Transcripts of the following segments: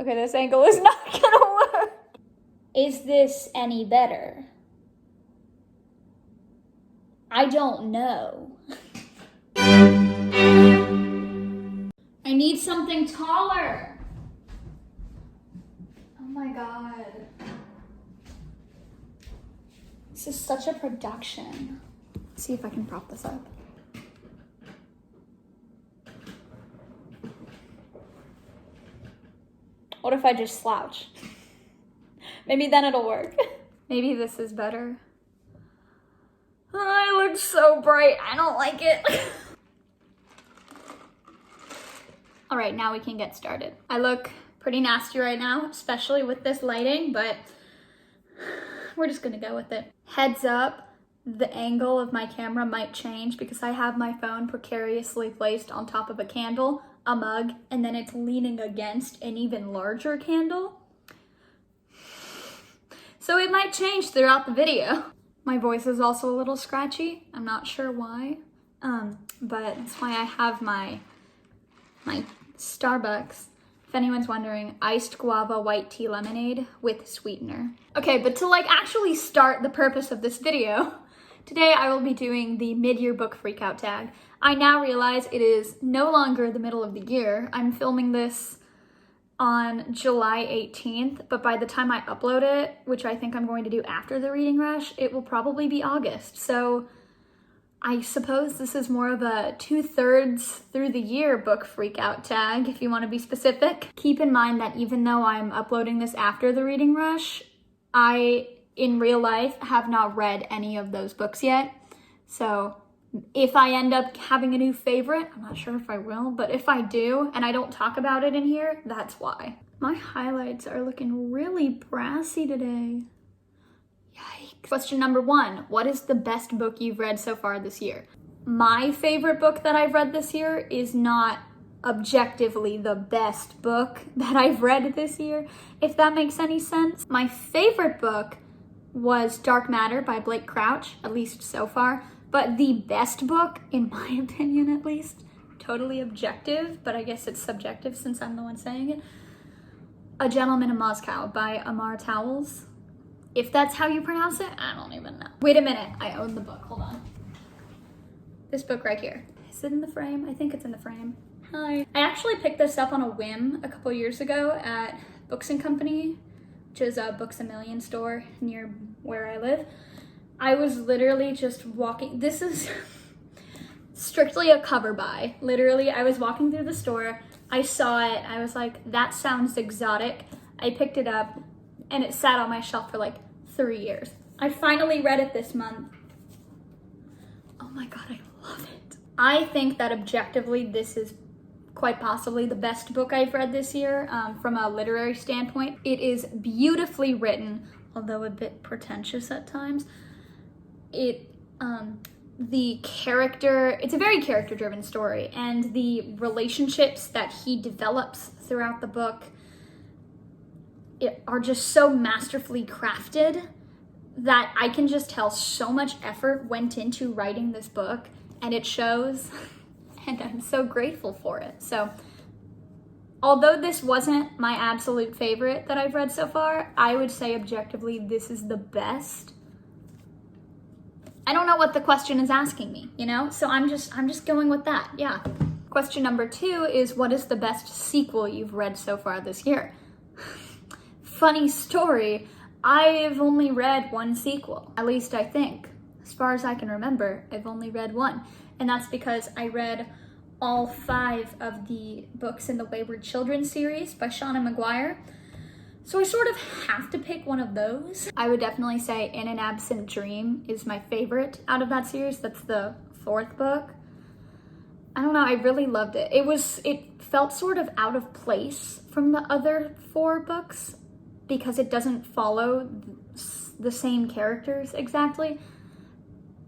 Okay, this angle is not gonna work. Is this any better? I don't know. I need something taller. Oh my God. This is such a production. Let's see if I can prop this up. What if I just slouch? Maybe then it'll work. Maybe this is better. Oh, I look so bright. I don't like it. All right, now we can get started. I look pretty nasty right now, especially with this lighting, but we're just gonna go with it. Heads up, the angle of my camera might change because I have my phone precariously placed on top of a candle, a mug, and then it's leaning against an even larger candle. So it might change throughout the video. My voice is also a little scratchy. I'm not sure why, but that's why I have my Starbucks. If anyone's wondering, iced guava white tea lemonade with sweetener. Okay, but to like actually start the purpose of this video, today I will be doing the mid-year book freakout tag. I now realize it is no longer the middle of the year. I'm filming this on July 18th, but by the time I upload it, which I think I'm going to do after the reading rush, it will probably be August. So I suppose this is more of a 2/3 through the year book freakout tag, if you want to be specific. Keep in mind that even though I'm uploading this after the reading rush, I, in real life, have not read any of those books yet. So if I end up having a new favorite, I'm not sure if I will, but if I do, and I don't talk about it in here, that's why. My highlights are looking really brassy today. Yikes. Question number 1, what is the best book you've read so far this year? My favorite book that I've read this year is not objectively the best book that I've read this year, if that makes any sense. My favorite book was Dark Matter by Blake Crouch, at least so far. But the best book, in my opinion at least, totally objective, but I guess it's subjective since I'm the one saying it, A Gentleman in Moscow by Amar Towles. If that's how you pronounce it, I don't even know. Wait a minute, I own the book, hold on. This book right here. Is it in the frame? I think it's in the frame. Hi. I actually picked this up on a whim a couple years ago at Books & Company, which is a Books A Million store near where I live. I was literally just walking, this is strictly a cover buy. Literally, I was walking through the store, I saw it, I was like, that sounds exotic. I picked it up and it sat on my shelf for like 3 years. I finally read it this month. Oh my God, I love it. I think that objectively, this is quite possibly the best book I've read this year from a literary standpoint. It is beautifully written, although a bit pretentious at times. The character, it's a very character-driven story, and the relationships that he develops throughout the book are just so masterfully crafted that I can just tell so much effort went into writing this book, and it shows, and I'm so grateful for it. So, although this wasn't my absolute favorite that I've read so far, I would say objectively this is the best. I don't know what the question is asking me, you know? So I'm just going with that, yeah. Question number 2 is, what is the best sequel you've read so far this year? Funny story, I've only read one sequel, at least I think. As far as I can remember, I've only read one. And that's because I read all 5 of the books in the Wayward Children series by Shauna Maguire. So I sort of have to pick one of those. I would definitely say In an Absent Dream is my favorite out of that series. That's the 4th book. I don't know, I really loved it. It felt sort of out of place from the other 4 books because it doesn't follow the same characters exactly.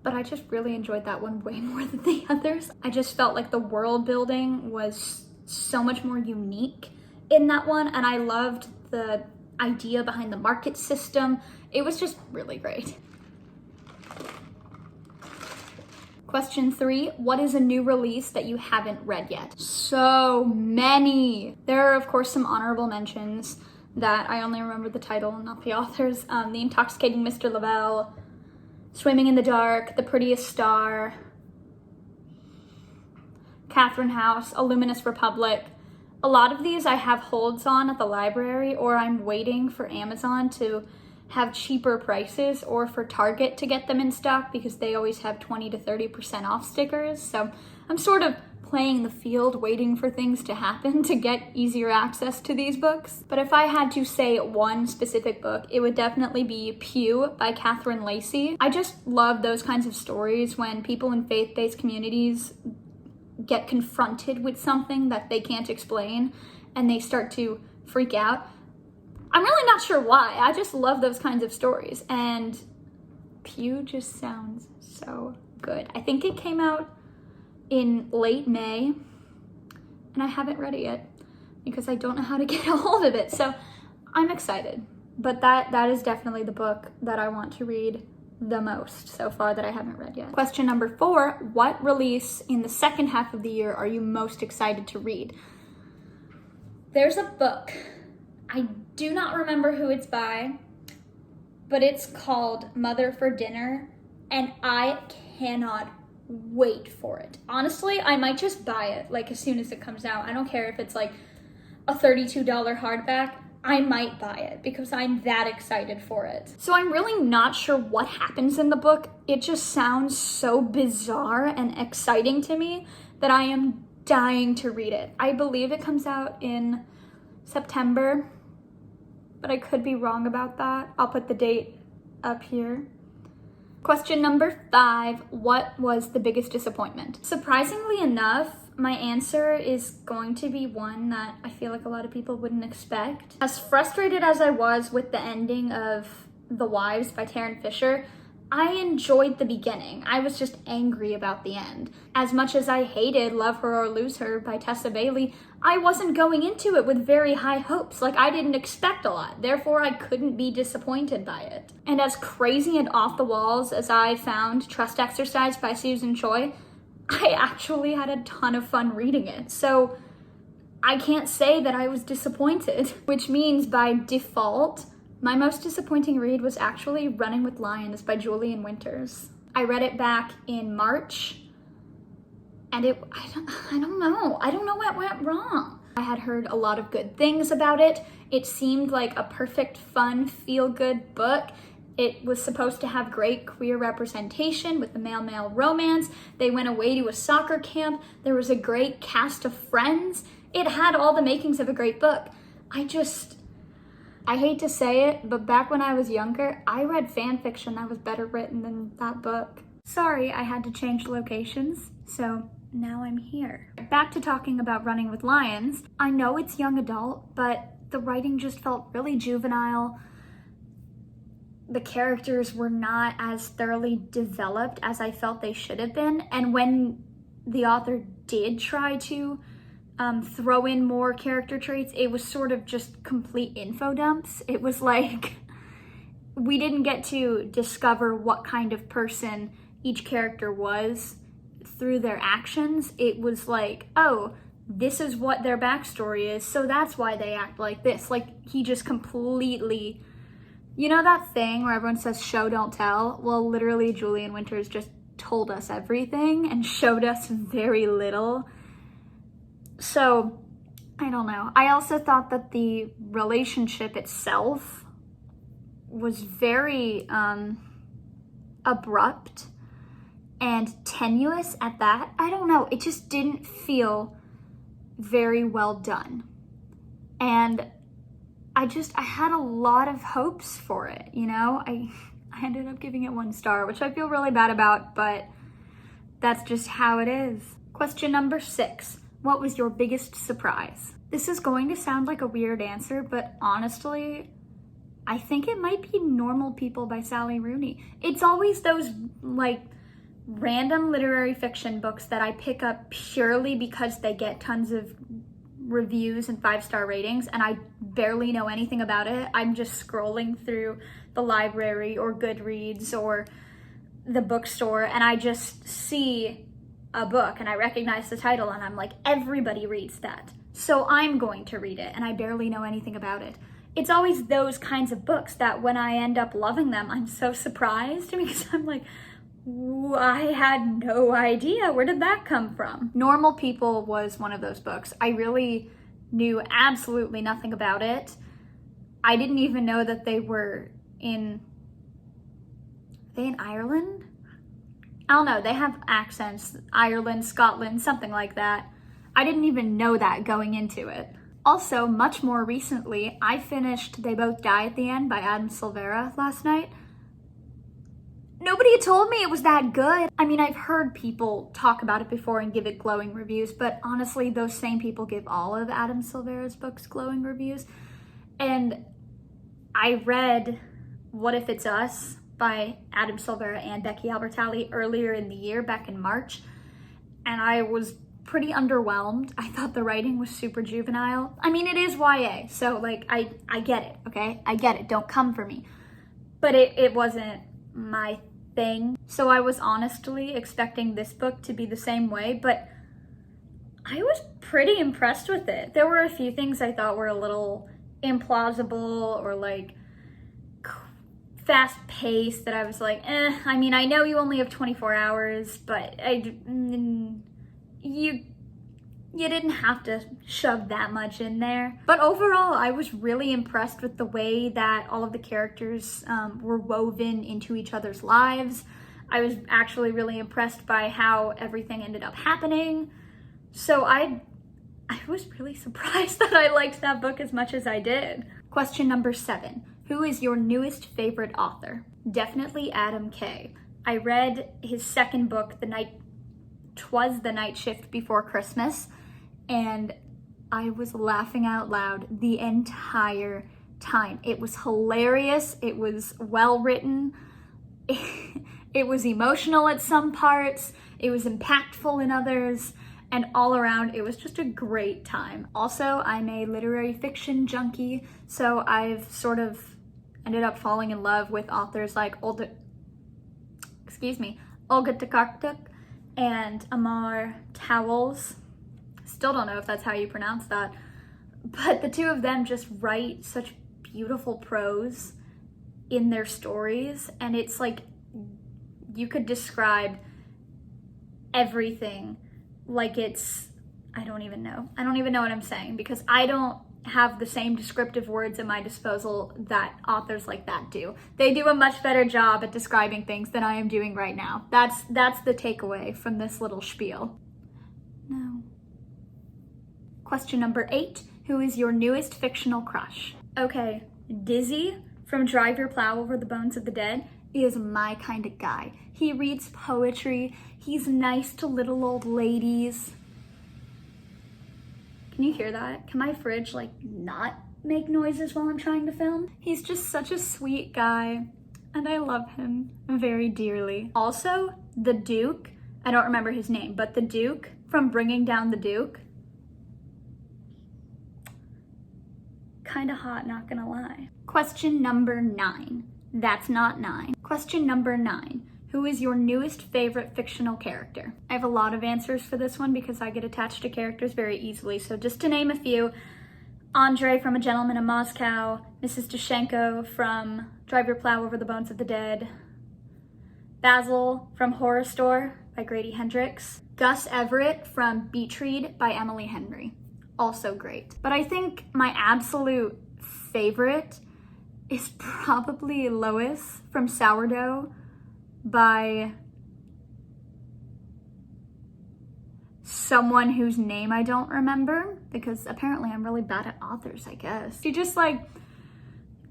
But I just really enjoyed that one way more than the others. I just felt like the world building was so much more unique in that one, and I loved the idea behind the market system. It was just really great. Question 3, what is a new release that you haven't read yet? So many. There are, of course, some honorable mentions that I only remember the title and not the authors. The Intoxicating Mr. Lavelle, Swimming in the Dark, The Prettiest Star, Catherine House, A Luminous Republic. A lot of these I have holds on at the library, or I'm waiting for Amazon to have cheaper prices, or for Target to get them in stock because they always have 20 to 30% off stickers. So I'm sort of playing the field, waiting for things to happen to get easier access to these books. But if I had to say one specific book, it would definitely be Pew by Catherine Lacey. I just love those kinds of stories when people in faith-based communities get confronted with something that they can't explain and they start to freak out. I'm really not sure why. I just love those kinds of stories, and Pew just sounds so good. I think it came out in late May, and I haven't read it yet because I don't know how to get a hold of it. So I'm excited, but that is definitely the book that I want to read the most so far that I haven't read yet. Question number 4, what release in the second half of the year are you most excited to read? There's a book. I do not remember who it's by, but it's called Mother for Dinner, and I cannot wait for it. Honestly, I might just buy it like as soon as it comes out. I don't care if it's like a $32 hardback. I might buy it because I'm that excited for it. So I'm really not sure what happens in the book. It just sounds so bizarre and exciting to me that I am dying to read it. I believe it comes out in September, but I could be wrong about that. I'll put the date up here. Question number 5, what was the biggest disappointment? Surprisingly enough, my answer is going to be one that I feel like a lot of people wouldn't expect. As frustrated as I was with the ending of The Wives by Tarryn Fisher, I enjoyed the beginning. I was just angry about the end. As much as I hated Love Her or Lose Her by Tessa Bailey, I wasn't going into it with very high hopes. Like, I didn't expect a lot. Therefore, I couldn't be disappointed by it. And as crazy and off the walls as I found Trust Exercise by Susan Choi, I actually had a ton of fun reading it. So I can't say that I was disappointed, which means by default, my most disappointing read was actually Running with Lions by Julian Winters. I read it back in March, and I don't know what went wrong. I had heard a lot of good things about it. It seemed like a perfect, fun, feel-good book. It was supposed to have great queer representation with the male-male romance. They went away to a soccer camp. There was a great cast of friends. It had all the makings of a great book. I hate to say it, but back when I was younger, I read fan fiction that was better written than that book. Sorry, I had to change locations, so now I'm here. Back to talking about Running with Lions. I know it's young adult, but the writing just felt really juvenile. The characters were not as thoroughly developed as I felt they should have been, and when the author did try to throw in more character traits, it was sort of just complete info dumps. It was like we didn't get to discover what kind of person each character was through their actions. It was like, oh, this is what their backstory is, so that's why they act like this. Like, he just completely, you know that thing where everyone says show don't tell? Well, literally Julian Winters just told us everything and showed us very little. So, I don't know. I also thought that the relationship itself was very abrupt and tenuous at that. I don't know. It just didn't feel very well done. And I had a lot of hopes for it, you know? I ended up giving it 1 star, which I feel really bad about, but that's just how it is. Question number 6. What was your biggest surprise? This is going to sound like a weird answer, but honestly, I think it might be Normal People by Sally Rooney. It's always those like random literary fiction books that I pick up purely because they get tons of reviews and 5-star ratings, and I barely know anything about it. I'm just scrolling through the library or Goodreads or the bookstore and I just see a book and I recognize the title and I'm like, everybody reads that, so I'm going to read it, and I barely know anything about it. It's always those kinds of books that when I end up loving them, I'm so surprised because I'm like, I had no idea. Where did that come from? Normal People was one of those books. I really knew absolutely nothing about it. I didn't even know that they were in Ireland? I don't know, they have accents, Ireland, Scotland, something like that. I didn't even know that going into it. Also, much more recently, I finished They Both Die at the End by Adam Silvera last night. Nobody had told me it was that good. I mean, I've heard people talk about it before and give it glowing reviews, but honestly, those same people give all of Adam Silvera's books glowing reviews. And I read What If It's Us by Adam Silvera and Becky Albertalli earlier in the year, back in March, and I was pretty underwhelmed. I thought the writing was super juvenile. I mean, it is YA, so like, I get it, okay? I get it, don't come for me. But it wasn't my thing. So I was honestly expecting this book to be the same way, but I was pretty impressed with it. There were a few things I thought were a little implausible or like fast-paced that I was like, I mean, I know you only have 24 hours, but you didn't have to shove that much in there. But overall, I was really impressed with the way that all of the characters were woven into each other's lives. I was actually really impressed by how everything ended up happening. So I was really surprised that I liked that book as much as I did. Question number 7. Who is your newest favorite author? Definitely Adam Kay. I read his second book, "'Twas the Night Shift Before Christmas," and I was laughing out loud the entire time. It was hilarious. It was well written. It was emotional at some parts. It was impactful in others. And all around, it was just a great time. Also, I'm a literary fiction junkie, so I've sort of ended up falling in love with authors like Olga Tokarczuk and Amar Towles. Still don't know if that's how you pronounce that, but the two of them just write such beautiful prose in their stories, and it's like you could describe everything like it's, I don't even know what I'm saying, because I don't have the same descriptive words at my disposal that authors like that do. They do a much better job at describing things than I am doing right now. That's the takeaway from this little spiel. No. Question number 8. Who is your newest fictional crush? Okay, Dizzy from Drive Your Plow Over the Bones of the Dead is my kind of guy. He reads poetry. He's nice to little old ladies. Can you hear that? Can my fridge like not make noises while I'm trying to film? He's just such a sweet guy, and I love him very dearly. Also, the Duke, I don't remember his name, but the Duke from Bringing Down the Duke, kind of hot, not gonna lie. Question number 9. That's not 9. Question number 9. Who is your newest favorite fictional character? I have a lot of answers for this one because I get attached to characters very easily. So just to name a few, Andre from A Gentleman in Moscow, Mrs. Dushenko from Drive Your Plow Over the Bones of the Dead, Basil from Horror Store by Grady Hendrix, Gus Everett from Beach Read by Emily Henry. Also great. But I think my absolute favorite is probably Lois from Sourdough by someone whose name I don't remember, because apparently I'm really bad at authors, I guess. She just like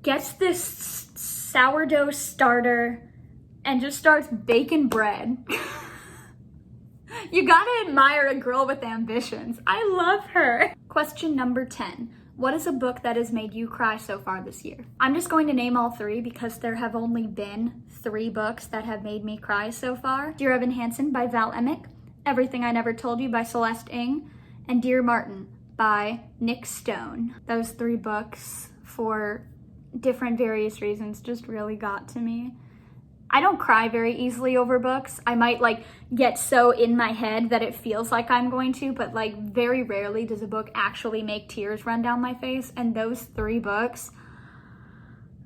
gets this sourdough starter and just starts baking bread. You gotta admire a girl with ambitions. I love her. Question number 10. What is a book that has made you cry so far this year? I'm just going to name all 3 because there have only been 3 books that have made me cry so far. Dear Evan Hansen by Val Emick, Everything I Never Told You by Celeste Ng, and Dear Martin by Nick Stone. Those 3 books, for different various reasons, just really got to me. I don't cry very easily over books. I might like get so in my head that it feels like I'm going to, but like very rarely does a book actually make tears run down my face. And those 3 books,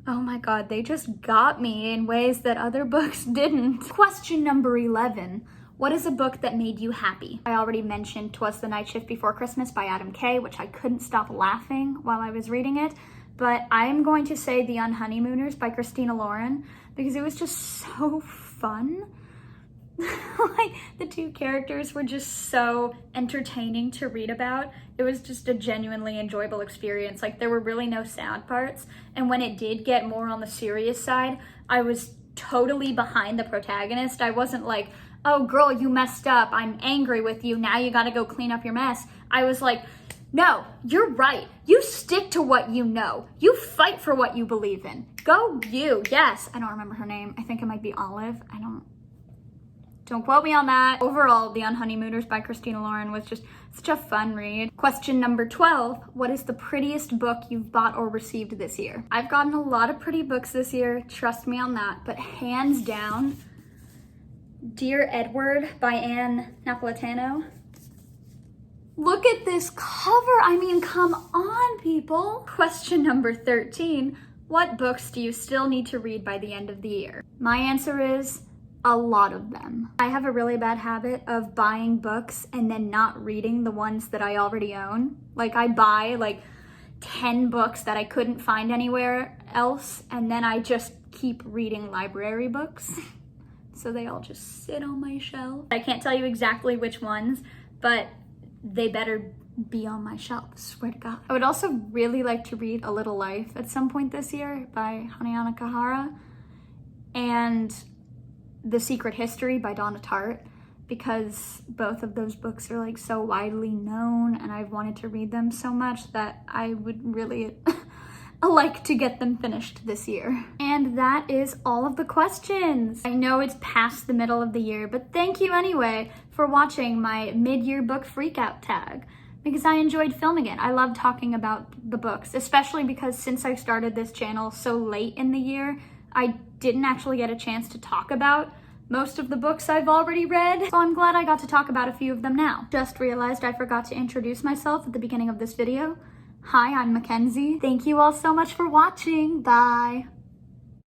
oh my God, they just got me in ways that other books didn't. Question number 11. What is a book that made you happy? I already mentioned 'Twas the Night Shift Before Christmas by Adam Kay, which I couldn't stop laughing while I was reading it. But I'm going to say The Unhoneymooners by Christina Lauren because it was just so fun. Like, the 2 characters were just so entertaining to read about. It was just a genuinely enjoyable experience. Like, there were really no sad parts. And when it did get more on the serious side, I was totally behind the protagonist. I wasn't like, oh girl, you messed up, I'm angry with you, now you gotta go clean up your mess. I was like, no, you're right. You stick to what you know. You fight for what you believe in. Go you, yes. I don't remember her name. I think it might be Olive. Don't quote me on that. Overall, The Unhoneymooners by Christina Lauren was just such a fun read. Question number 12, what is the prettiest book you've bought or received this year? I've gotten a lot of pretty books this year, trust me on that, but hands down, Dear Edward by Anne Napolitano. Look at this cover. I mean, come on, people. Question number 13. What books do you still need to read by the end of the year? My answer is a lot of them. I have a really bad habit of buying books and then not reading the ones that I already own. Like, I buy like 10 books that I couldn't find anywhere else, and then I just keep reading library books. So they all just sit on my shelf. I can't tell you exactly which ones, but they better be on my shelf, swear to God. I would also really like to read A Little Life at some point this year by Hanayana Kahara, and The Secret History by Donna Tartt, because both of those books are like so widely known and I've wanted to read them so much that I would really like to get them finished this year. And that is all of the questions. I know it's past the middle of the year, but thank you anyway for watching my mid-year book freakout tag, because I enjoyed filming it. I love talking about the books, especially because since I started this channel so late in the year, I didn't actually get a chance to talk about most of the books I've already read, so I'm glad I got to talk about a few of them now. Just realized I forgot to introduce myself at the beginning of this video. Hi, I'm Mackenzie. Thank you all so much for watching. Bye.